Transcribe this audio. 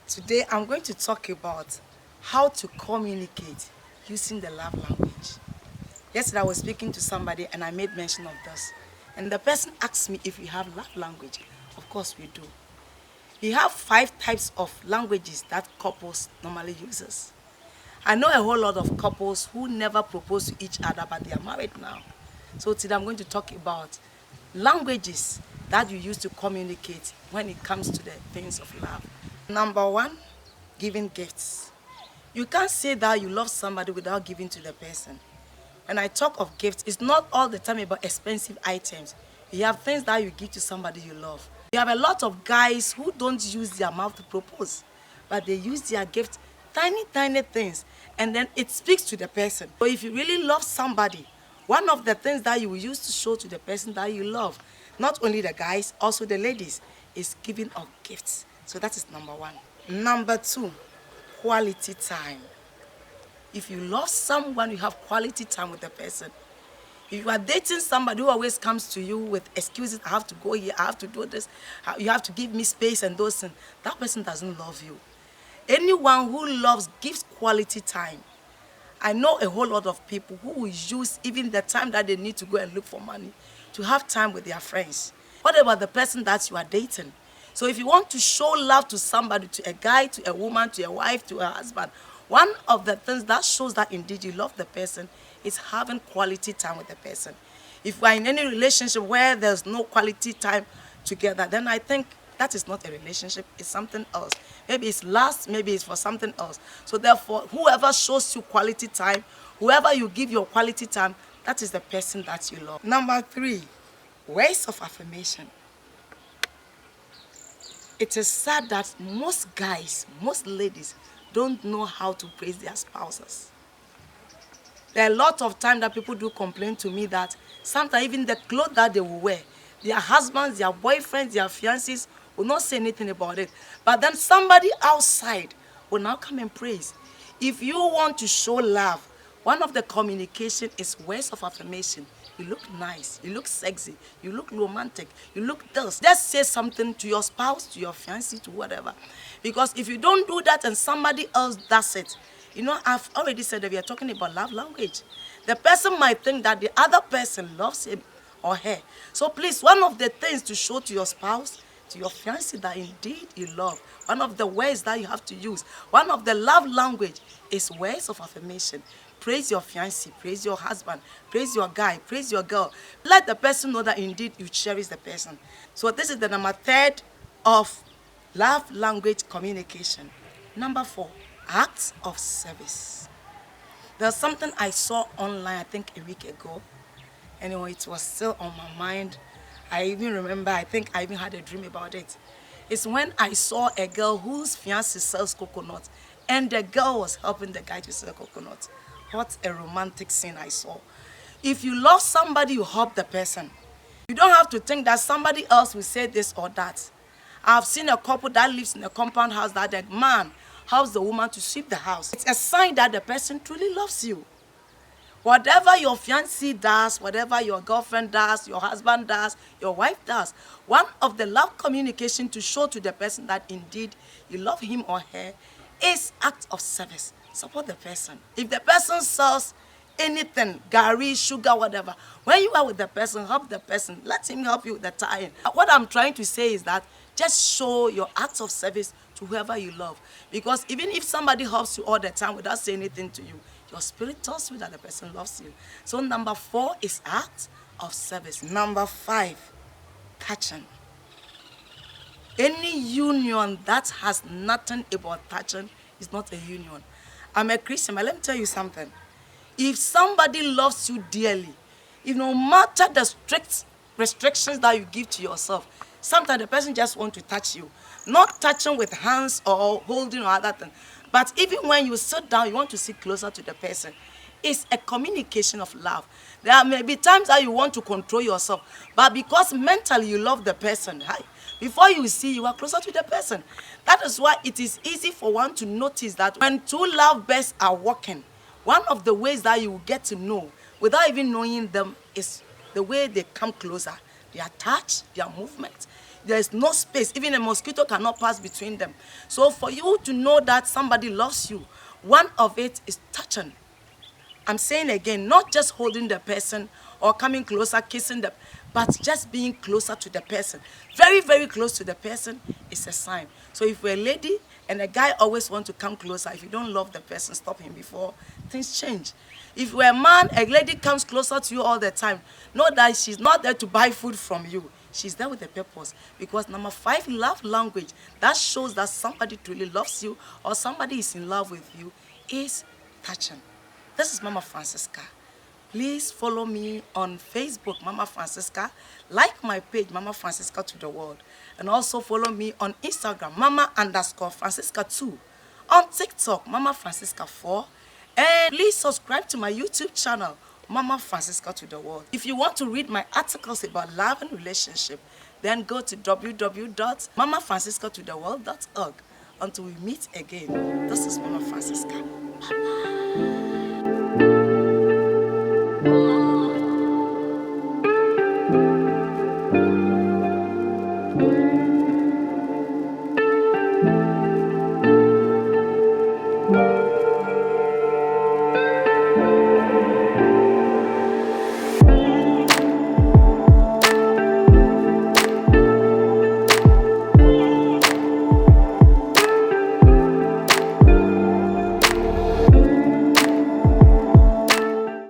Today I'm going to talk about how to communicate using the love language. Yesterday I was speaking to somebody and I made mention of this. And the person asked me if we have love language. Of course we do. We have 5 types of languages that couples normally uses. I know a whole lot of couples who never propose to each other but they are married now. So today I'm going to talk about languages that you use to communicate when it comes to the things of love. Number 1, giving gifts. You can't say that you love somebody without giving to the person. When I talk of gifts, it's not all the time about expensive items. You have things that you give to somebody you love. You have a lot of guys who don't use their mouth to propose, but they use their gift, tiny, tiny things, and then it speaks to the person. So if you really love somebody, one of the things that you will use to show to the person that you love, not only the guys, also the ladies, is giving of gifts. So that is number 1. Number 2, quality time. If you love someone, you have quality time with the person. If you are dating somebody who always comes to you with excuses, I have to go here, I have to do this, you have to give me space and those things, that person doesn't love you. Anyone who loves gives quality time. I know a whole lot of people who will use even the time that they need to go and look for money to have time with their friends. What about the person that you are dating? So if you want to show love to somebody, to a guy, to a woman, to a wife, to a husband, one of the things that shows that indeed you love the person is having quality time with the person. If we are in any relationship where there's no quality time together, then I think that is not a relationship, it's something else. Maybe it's lust, maybe it's for something else. So therefore, whoever shows you quality time, whoever you give your quality time, that is the person that you love. Number 3, words of affirmation. It is sad that most guys, most ladies, don't know how to praise their spouses. There are a lot of times that people do complain to me that sometimes even the clothes that they will wear, their husbands, their boyfriends, their fiancés will not say anything about it. But then somebody outside will now come and praise. If you want to show love, one of the communication is words of affirmation. You look nice, you look sexy, you look romantic, you look this. Just say something to your spouse, to your fiancé, to whatever. Because if you don't do that and somebody else does it, you know, I've already said that we are talking about love language. The person might think that the other person loves him or her. So please, one of the things to show to your spouse, to your fiancé that indeed you love, one of the ways that you have to use, one of the love language is words of affirmation. Praise your fiancé, praise your husband, praise your guy, praise your girl. Let the person know that indeed you cherish the person. So this is the number 3 of love language communication. Number 4, acts of service. There's something I saw online, I think a week ago. Anyway, it was still on my mind. I even remember, I think I even had a dream about it. It's when I saw a girl whose fiancé sells coconut, and the girl was helping the guy to sell coconut. What a romantic scene I saw. If you love somebody, you help the person. You don't have to think that somebody else will say this or that. I've seen a couple that lives in a compound house that the man helps the woman to sweep the house. It's a sign that the person truly loves you. Whatever your fiancé does, whatever your girlfriend does, your husband does, your wife does, one of the love communication to show to the person that indeed you love him or her is act of service. Support the person. If the person sells anything, gari, sugar, whatever, when you are with the person, help the person. Let him help you with the tying. What I'm trying to say is that just show your acts of service to whoever you love. Because even if somebody helps you all the time without saying anything to you, your spirit tells you that the person loves you. So number 4 is act of service. Number 5, touching. Any union that has nothing about touching is not a union. I'm a Christian, but let me tell you something. If somebody loves you dearly, if no matter the strict restrictions that you give to yourself, sometimes the person just wants to touch you. Not touching with hands or holding or other thing. But even when you sit down, you want to sit closer to the person. It's a communication of love. There may be times that you want to control yourself, but because mentally you love the person, before you see, you are closer to the person. That is why it is easy for one to notice that when 2 lovebirds are walking, one of the ways that you will get to know, without even knowing them, is the way they come closer. Their touch, their movement. there's no space. Even a mosquito cannot pass between them. So for you to know that somebody loves you, one of it is touching. I'm saying again, not just holding the person or coming closer, kissing them, but just being closer to the person. Very, very close to the person is a sign. So if you're a lady and a guy always wants to come closer, if you don't love the person, stop him before things change. If you're a man, a lady comes closer to you all the time, know that she's not there to buy food from you. She's there with a purpose. Because number 5, love language, that shows that somebody truly loves you or somebody is in love with you, is touching. This is Mama Francisca. Please follow me on Facebook, Mama Francisca. Like my page, Mama Francisca to the World. And also follow me on Instagram, Mama_Francisca2. On TikTok, Mama Francisca 4. And please subscribe to my YouTube channel, Mama Francisca to the World. If you want to read my articles about love and relationship, then go to www.mamafranciscatotheworld.org. Until we meet again, this is Mama Francisca. Bye-bye.